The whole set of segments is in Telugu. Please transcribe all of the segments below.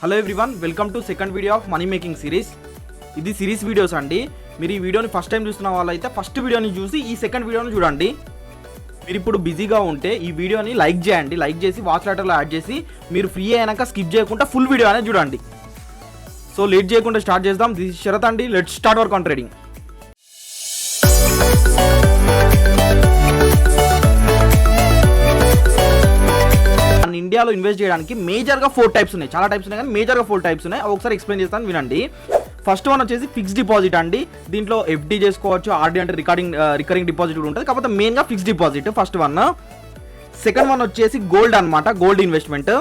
Hello everyone, welcome to second video of money making series. ఇది సిరీస్ వీడియోస్ అండి. మీరు ఈ వీడియోని ఫస్ట్ టైం చూస్తున్న వాళ్ళైతే ఫస్ట్ వీడియోని చూసి ఈ సెకండ్ వీడియోని చూడండి. మీరు ఇప్పుడు బిజీగా ఉంటే ఈ వీడియోని లైక్ చేయండి. లైక్ చేసి వాచ్ లెటర్లో యాడ్ చేసి మీరు ఫ్రీ అయినాక స్కిప్ చేయకుండా ఫుల్ వీడియో అనేది చూడండి. సో లేట్ చేయకుండా స్టార్ట్ చేద్దాం. దిస్ శరత్ అండి. Let's start work on trading. ఇండియాలో ఇన్వెస్ట్ చేయడానికి మేజర్గా 4 టైప్స్ ఉన్నాయి. చాలా టైప్స్ ఉన్నాయి కానీ మేజర్గా 4 టైప్స్ ఉన్నాయి. ఒకసారి ఎక్స్ప్లెయిన్ చేస్తాను, వినండి. ఫస్ట్ వన్ వచ్చేసి ఫిక్స్డ్ డిపాజిట్ అండి. దీంట్లో ఎఫ్డి చేసుకోవచ్చు, ఆర్డి అంటే రికరింగ్ డిపాజిట్ కూడా ఉంటుంది. కాకపోతే మెయిన్గా fixed deposit first one. Second one వచ్చేసి గోల్డ్ అనమాట, గోల్డ్ ఇన్వెస్ట్మెంట్.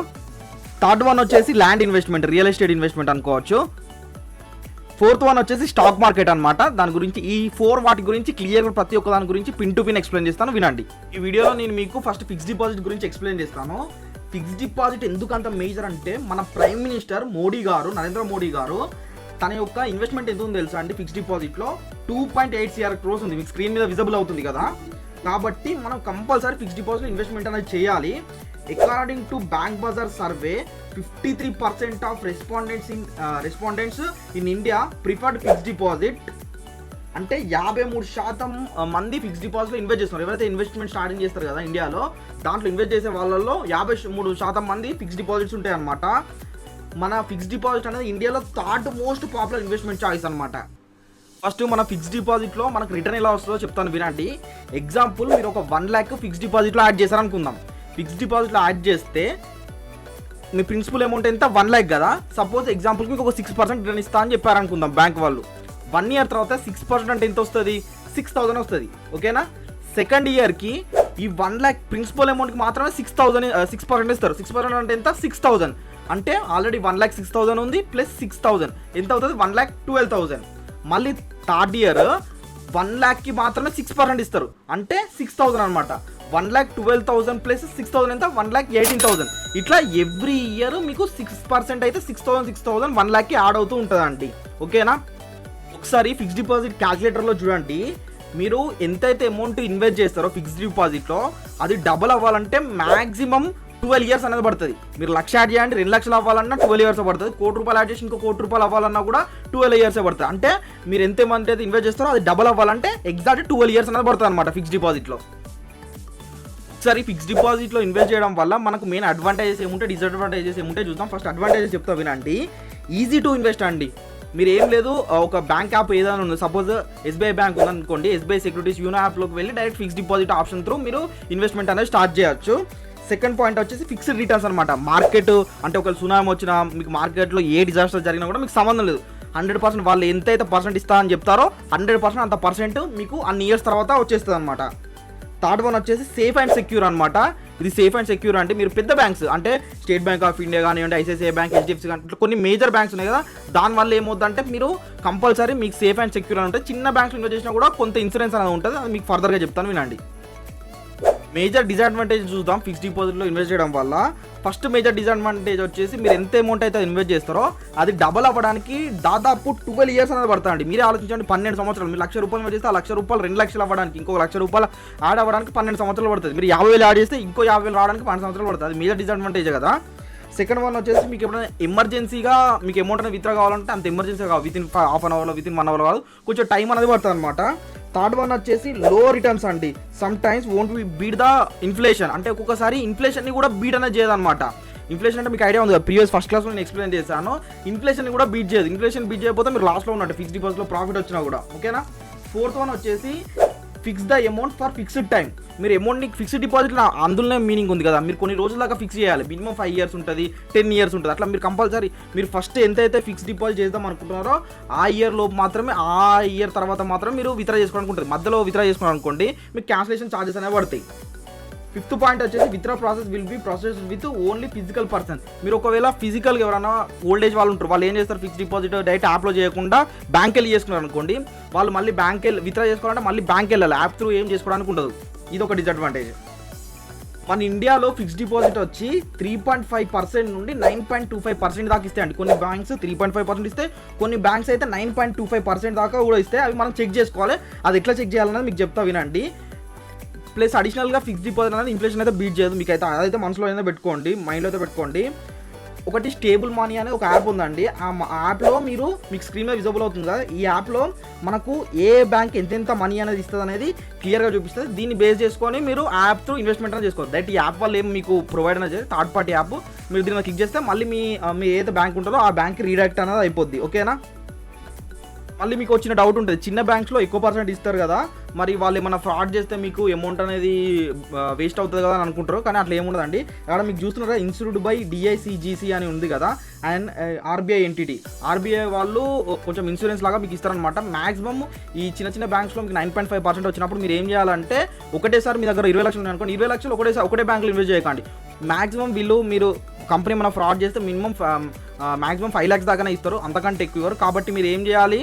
థర్డ్ వన్ వచ్చేసి land investment, real estate investment అనుకోవచ్చు. ఫోర్త్ వన్ వచ్చేసి స్టాక్ మార్కెట్ అనమాట. దాని గురించి ఈ 4 వాటి గురించి క్లియర్గా ప్రతి ఒక్క దాని గురించి పిన్ టు పిన్ ఎక్స్ప్లెయిన్ చేస్తాను, వినండి. ఈ వీడియోలో నేను మీకు ఫస్ట్ ఫిక్స్డ్ డిపాజిట్ గురించి ఎక్స్ప్లెయిన్ చేస్తాను. ఫిక్స్డ్ డిపాజిట్ ఎందుకు అంత మేజర్ అంటే మన ప్రైమ్ మినిస్టర్ మోడీ గారు, నరేంద్ర మోడీ గారు తన యొక్క ఇన్వెస్ట్మెంట్ ఎంత ఉందో తెలుసా అండి? ఫిక్స్డ్ డిపాజిట్లో 2.8 CR crores ఉంది. మీకు స్క్రీన్ మీద విజిబుల్ అవుతుంది కదా. కాబట్టి మనం కంపల్సరీ ఫిక్స్డ్ డిపాజిట్లో ఇన్వెస్ట్మెంట్ అనేది చేయాలి. According to BankBazaar survey 53% of respondents in India preferred fixed deposit. అంటే 53% మంది ఫిక్స్డ్ డిపాజిట్లో ఇన్వెస్ట్ చేస్తున్నారు. ఎవరైతే ఇన్వెస్ట్మెంట్ స్టార్టింగ్ చేస్తారు కదా ఇండియాలో, దాంట్లో ఇన్వెస్ట్ చేసే వాళ్ళలో 53% మంది ఫిక్స్డ్ డిపాజిట్స్ ఉంటాయి అనమాట. మన ఫిక్స్డ్ డిపాజిట్ అనేది ఇండియాలో third most popular investment choice అనమాట. ఫస్ట్ మన ఫిక్స్డ్ డిపాజిట్లో మనకు రిటర్న్ ఎలా వస్తుందో చెప్తాను, వినండి. ఎగ్జాంపుల్, మీరు ఒక 1 lakh ఫిక్స్డ్ డిపాజిట్లో యాడ్ చేశారనుకుందాం. ఫిక్స్డ్ డిపాజిట్లో యాడ్ చేస్తే మీ ప్రిన్సిపల్ అమౌంట్ ఎంత? 1 lakh కదా. సపోజ్ ఎగ్జాంపుల్కి మీకు ఒక 6% రిటర్న్ ఇస్తా అని చెప్పారనుకుందాం బ్యాంక్ వాళ్ళు. 1 year తర్వాత 6% అంటే ఎంత వస్తుంది? 6,000 వస్తుంది. ఓకేనా? సెకండ్ ఇయర్కి ఈ 1 lakh ప్రిన్సిపల్ అమౌంట్కి మాత్రమే 6% ఇస్తారు. 6% అంటే ఎంత? 6,000. అంటే ఆల్రెడీ 1 lakh 6,000 ఉంది, ప్లస్ 6,000 ఎంత అవుతుంది? 1 lakh 12,000. మళ్ళీ థర్డ్ ఇయర్ 1 lakhకి మాత్రమే 6% ఇస్తారు, అంటే 6,000 అనమాట. 1 lakh 12,000 ప్లస్ 6,000 ఎంత? 1 lakh 18,000. ఇట్లా ఎవ్రీ ఇయర్ మీకు 6% అయితే 6,000 1 lakhకి యాడ్ అవుతూ ఉంటుందండి. ఓకేనా? ఒకసారి ఫిక్స్డ్ డిపాజిట్ క్యాల్కులేటర్లో చూడండి. మీరు ఎంతైతే అమౌంట్ ఇన్వెస్ట్ చేస్తారో ఫిక్స్డ్ డిపాజిట్లో అది డబుల్ అవ్వాలంటే మ్యాక్సిమం 12 years అనేది పడుతుంది. మీరు 1,00,000 యాడ్ చేయండి, 2 lakhs అవ్వాలన్నా 12 years పడుతుంది. ₹1,00,000 యాడ్ చేసి ఇంకో ₹1,00,000 అవ్వాలన్నా కూడా 12 years పడుతుంది. అంటే మీరు ఎంత మంది అయితే ఇన్వెస్ట్ చేస్తారో అది డబుల్ అవ్వాలంటే ఎగ్జాక్ట్ 12 years అనేది పడుతుంది అనమాట ఫిక్స్డ్ డిపాజిట్లో. ఒకసారి ఫిక్స్డ్ డిపాజిట్లో ఇన్వెస్ట్ చేయడం వల్ల మనకు మెయిన్ అడ్వాంటేజెస్ ఏముంటే, డిసడ్వాంటేజెస్ ఏముంటే చూద్దాం. ఫస్ట్ అడ్వాంటేజెస్ చెప్తా, వినండి. ఈజీ టు ఇన్వెస్ట్ అండి. మీరు ఏం లేదు, ఒక బ్యాంక్ యాప్ ఏదైనా ఉంది, సపోజ్ ఎస్బీఐ బ్యాంక్ ఉందనుకోండి, ఎస్బీఐ సెక్యూరిటీస్ యూనో యాప్లోకి వెళ్ళి direct fixed deposit option through మీరు ఇన్వెస్ట్మెంట్ అనేది స్టార్ట్ చేయొచ్చు. సెకండ్ పాయింట్ వచ్చేసి ఫిక్స్డ్ రిటర్న్స్ అనమాట. మార్కెట్ అంటే ఒక సునామీ వచ్చినా, మీకు మార్కెట్లో ఏ డిజాస్టర్ జరిగినా కూడా మీకు సంబంధం లేదు. 100% వాళ్ళు ఎంతైతే పర్సెంట్ ఇస్తా అని చెప్తారో 100% అంత పర్సెంట్ మీకు అన్ని ఇయర్స్ తర్వాత వచ్చేస్తుంది అనమాట. థర్డ్ వన్ వచ్చేసి సేఫ్ అండ్ సెక్యూర్ అనమాట. ఇది సేఫ్ అండ్ సెక్యూర్ అంటే మీరు పెద్ద బ్యాంక్స్ అంటే స్టేట్ బ్యాంక్ ఆఫ్ ఇండియా కానివ్వండి, ఐసిఐసిఐ బ్యాంక్, హెచ్డిఎఫ్సి కానీ ఇట్లా కొన్ని మేజర్ బ్యాంక్స్ ఉన్నాయి కదా, దానివల్ల ఏమవుతుందంటే మీరు కంపల్సరీ మీకు సేఫ్ అండ్ సెక్యూర్ అని ఉంటుంది. చిన్న బ్యాంక్స్ ఇన్వెస్ట్ చేసినా కూడా కొంత ఇన్సూరెన్స్ అనేది ఉంటుంది. అది మీకు ఫర్దర్గా చెప్తాను, వినండి. మేజర్ డిసడ్వాంటేజ్ చూద్దాం ఫిక్స్డ్ డిపాజిట్లో ఇన్వెస్ట్ చేయడం వల్ల. ఫస్ట్ మేజర్ డిసడ్వాంటేజ్ వచ్చేసి మీరు ఎంత అమౌంట్ అయితే ఇన్వెస్ట్ చేస్తారో అది డబల్ అవ్వడానికి దాదాపు 12 years అనేది పడుతుంది. మీరే ఆలోచించండి, 12 సంవత్సరాలు. మీరు ₹1,00,000 ఇన్వెస్ట్ చేస్తే ఆ ₹1,00,000 2 lakhs అవ్వడానికి, ఇంకో ₹1,00,000 యాడ్ అవ్వడానికి 12 సంవత్సరాలు పడుతుంది. మీరు 50,000 యాడ్ చేస్తే ఇంకో 50,000 రావడానికి 12 సంవత్సరాలు పడుతుంది. అది మేజర్ డిసడ్వాంటేజ్ కదా. సెకండ్ వన్ వచ్చేసి మీకు ఎప్పుడైనా ఎమర్జెన్సీగా మీకు అమౌంట్ అనేది విత్డ్రా కావాలంటే అంత ఎమర్జెన్సీగా కాదు, within ½ an hour, within 1 hour కాదు, కొంచెం టైం అనేది పడుతుంది అనమాట. థర్డ్ వన్ వచ్చేసి లో రిటర్న్స్ అండి. Some times won't be beat the inflation. అంటే ఒక్కొక్కసారి ఇన్ఫ్లేషన్ని కూడా బీట్ అనేది చేయదన్నమాట. ఇన్ఫ్లేషన్ అంటే మీకు ఐడియా ఉంది కదా, ప్రీవియస్ ఫస్ట్ క్లాస్లో నేను ఎక్స్ప్లెయిన్ చేశాను. ఇన్ఫ్లేషన్ కూడా బీట్ చేయదు. ఇన్ఫ్లేషన్ బీట్ చేయకపోతే మీరు లాస్ట్లో ఉన్నట్టు ఫిక్స్డ్ డిపాజిట్లో ప్రాఫిట్ వచ్చినా కూడా. ఓకేనా? ఫోర్త్ వన్ వచ్చేసి fix the amount for fixed time. మీరు అమౌంట్ని ఫిక్స్డ్ డిపాజిట్లో అందులోనే మీనింగ్ ఉంది కదా, మీరు కొన్ని రోజుల దాకా ఫిక్స్ చేయాలి. మినిమం 5 years ఉంటుంది, 10 years ఉంటుంది. అట్లా మీరు కంపల్సరీ మీరు ఫస్ట్ ఎంతైతే ఫిక్స్డ్ డిపాజిట్ చేద్దాం అనుకుంటున్నారో ఆ ఇయర్ లోపు మాత్రమే, ఆ ఇయర్ తర్వాత మాత్రమే మీరు విత్డ్రా చేసుకోవడానికి ఉంటుంది. మధ్యలో విత్డ్రా చేసుకోవాలనుకోండి మీకు క్యాన్సిలేషన్ ఛార్జెస్ అనేవి పడతాయి. ఫిఫ్త్ పాయింట్ వచ్చేసి withdraw process will be process with only physical person. మీరు ఒకవేళ ఫిజికల్గా ఎవరైనా ఓల్డేజ్ వాళ్ళు ఉంటారు, వాళ్ళు ఏం చేస్తారు, ఫిక్స్డ్ డిపాజిట్ డైరెక్ట్ యాప్లో చేయకుండా బ్యాంక్ వెళ్ళి చేసుకున్నారు అనుకోండి, వాళ్ళు మళ్ళీ బ్యాంక్ వెళ్ళి విత్డ్రా చేసుకోవాలంటే మళ్ళీ బ్యాంక్ వెళ్ళాలి, యాప్ త్రూ ఏం చేసుకోవడానికి ఉండదు. ఇది ఒక డిసడ్వాంటేజ్. మన ఇండియాలో ఫిక్స్డ్ డిపాజిట్ వచ్చి 3.5% నుండి 9.25% దాకా ఇస్తాయండి. కొన్ని బ్యాంక్స్ 3.5% ఇస్తే, కొన్ని బ్యాంక్స్ అయితే 9.25% దాకా కూడా ఇస్తాయి. అవి మనం చెక్ చేసుకోవాలి. అది ఎట్లా చెక్ చేయాలన్నది మీకు చెప్తా, వినండి. ప్లస్ అడిషనల్గా ఫిక్స్డ్ డిపాజిట్ అనేది ఇన్ఫ్లేషన్ అయితే బీట్ చేయదు. మీకు అయితే అదైతే మనసులో అయితే పెట్టుకోండి, మైండ్లో అయితే పెట్టుకోండి. ఒకటి స్టేబుల్ మనీ అనే ఒక యాప్ ఉందండి. ఆ యాప్లో మీకు స్క్రీన్ మీద విజిబుల్ అవుతుంది కదా, ఈ యాప్లో మనకు ఏ బ్యాంక్ ఎంతెంత మనీ అనేది ఇస్తుంది అనేది క్లియర్గా చూపిస్తుంది. దీన్ని బేస్ చేసుకొని మీరు యాప్ త్రూ ఇన్వెస్ట్మెంట్ అనేది చేసుకోవచ్చు. దట్ ఈ యాప్ వల్ల ఏం మీకు ప్రొవైడ్ అనేది థర్డ్ పార్టీ యాప్. మీరు దీన్ని క్లిక్ చేస్తే మళ్ళీ మీ ఏదైతే బ్యాంక్ ఉంటుందో ఆ బ్యాంక్ రీడైరెక్ట్ అనేది అయిపోద్ది. ఓకేనా. మళ్ళీ మీకు వచ్చిన డౌట్ ఉంటుంది, చిన్న బ్యాంక్స్లో ఎక్కువ పర్సెంట్ ఇస్తారు కదా, మరి వాళ్ళు ఏమైనా ఫ్రాడ్ చేస్తే మీకు అమౌంట్ అనేది వేస్ట్ అవుతుంది కదా అని అనుకుంటారు. కానీ అట్లా ఏముండదండి. అక్కడ మీకు చూస్తున్నారా ఇన్సూర్డ్ బై డిఐసిజిసి అని ఉంది కదా, అండ్ ఆర్బీఐ ఎంటిటీ. ఆర్బీఐ వాళ్ళు కొంచెం ఇన్సూరెన్స్ లాగా మీకు ఇస్తారనమాట. మ్యాక్సిమం ఈ చిన్న బ్యాంక్స్లో మీకు 9.5% వచ్చినప్పుడు మీరు ఏం చేయాలంటే, ఒకటేసారి మీ దగ్గర 20 లక్షలు అనుకోండి, 20 లక్షలు ఒకటే బ్యాంకులో ఇన్వెస్ట్ చేయకండి. మ్యాక్సిమం మీరు కంపెనీ ఏమైనా ఫ్రాడ్ చేస్తే మినిమం మ్యాక్సిమం 5 lakhs దాకానే ఇస్తారు, అంతకంటే ఎక్కువ ఇవ్వరు. కాబట్టి మీరు ఏం చేయాలి,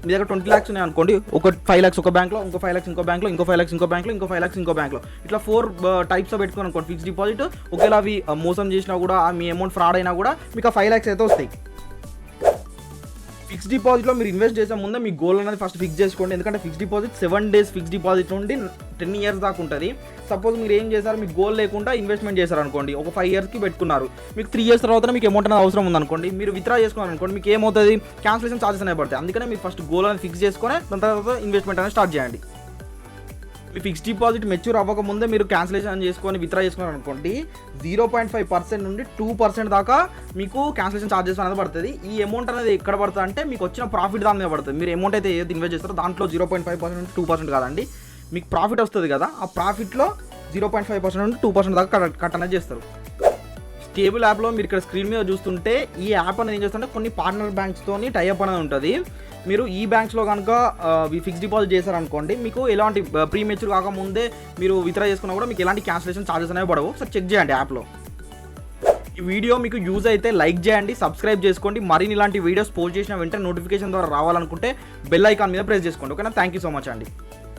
మీ దగ్గర 20 lakhs ఉన్నాయి అనుకోండి, ఒక 5 lakhs ఒక బ్యాంక్లో, ఇంకో 5 lakhs ఇంకో బ్యాంక్లో, ఇంకో 5 lakhs ఇంకో బ్యాంక్లో, ఇంకో 5 lakhs ఇంకో బ్యాంక్లో, ఇట్లా 4 types పెట్టుకుని అనుకోండి ఫిక్స్డ్ డిపాజిట్. ఒకవేళ అవి మోసం చేసినా కూడా, మీ అమౌంట్ ఫ్రాడ్ అయినా కూడా మీకు ఆ 5 lakhs అయితే వస్తాయి. ఫిక్స్డ్ డిపాజిట్లో మీరు ఇన్వెస్ట్ చేసే ముందే మీ గోల్ అనేది ఫస్ట్ ఫిక్స్ చేసుకోండి. ఎందుకంటే fixed deposit 7 days fixed deposit నుండి 10 years దాకా ఉంటుంది. సపోజ్ మీరు ఏం చేశారు, మీకు గోల్ లేకుండా ఇన్వెస్ట్మెంట్ చేశారు అనుకోండి, ఒక 5 yearsకి పెట్టుకున్నారు, మీకు 3 years తర్వాత మీకు అమౌంట్ అనేది అవసరం ఉందనుకోండి, మీరు విత్డ్రా చేసుకున్నారు అనుకోండి, మీకు ఏమవుతుంది, క్యాన్సిలేషన్ ఛార్జెస్ అనేవి పడతాయి. అందుకనే మీరు ఫస్ట్ గోల్ అనేది ఫిక్స్ చేసుకొని దాని తర్వాత ఇన్వెస్ట్మెంట్ అనేది స్టార్ట్ చేయండి. మీ ఫిక్స్డ్ డిపాజిట్ మెచ్యూర్ అవ్వకముందే మీరు క్యాన్సిలేషన్ చేసుకొని విత్డ్రా చేసుకున్నారు అనుకోండి, 0.5% నుండి 2% దాకా మీకు క్యాన్సిలేషన్ ఛార్జెస్ అనేది పడుతుంది. ఈ అమౌంట్ అనేది ఎక్కడ పడుతుంది అంటే, మీకు వచ్చిన ప్రాఫిట్ దాని మీద పడుతుంది. మీరు అమౌంట్ అయితే ఏదైతే ఇన్వెస్ట్ చేస్తారో దాంట్లో 0.5% నుండి 2% కాదండి, మీకు ప్రాఫిట్ వస్తుంది కదా, ఆ ప్రాఫిట్లో 0.5% నుండి 2% దాకా కట్ అనేది చేస్తారు. స్టేబుల్ యాప్లో మీరు ఇక్కడ స్క్రీన్ మీద చూస్తుంటే, ఈ యాప్ అనేది ఏం చేస్తుంటే కొన్ని పార్ట్నర్ బ్యాంక్స్తోని టైఅప్ అనేది ఉంటుంది. మీరు ఈ బ్యాంక్స్లో కనుక ఫిక్స్డ్ డిపాజిట్ చేశారనుకోండి, మీకు ఎలాంటి ప్రీ మెచ్యూర్ కాకముందే మీరు విత్డ్రా చేసుకున్నా కూడా మీకు ఎలాంటి క్యాన్సిలేషన్ ఛార్జెస్ అనేవి పడవు. సో చెక్ చేయండి యాప్లో. ఈ వీడియో మీకు యూజ్ అయితే లైక్ చేయండి, సబ్స్క్రైబ్ చేసుకోండి. మరిన్ని ఇలాంటి వీడియోస్ పోస్ట్ చేసిన వెంటనే నోటిఫికేషన్ ద్వారా రావాలనుకుంటే బెల్ ఐకాన్ మీద ప్రెస్ చేసుకోండి. ఓకేనా. థ్యాంక్ యూ సో మచ్ అండి.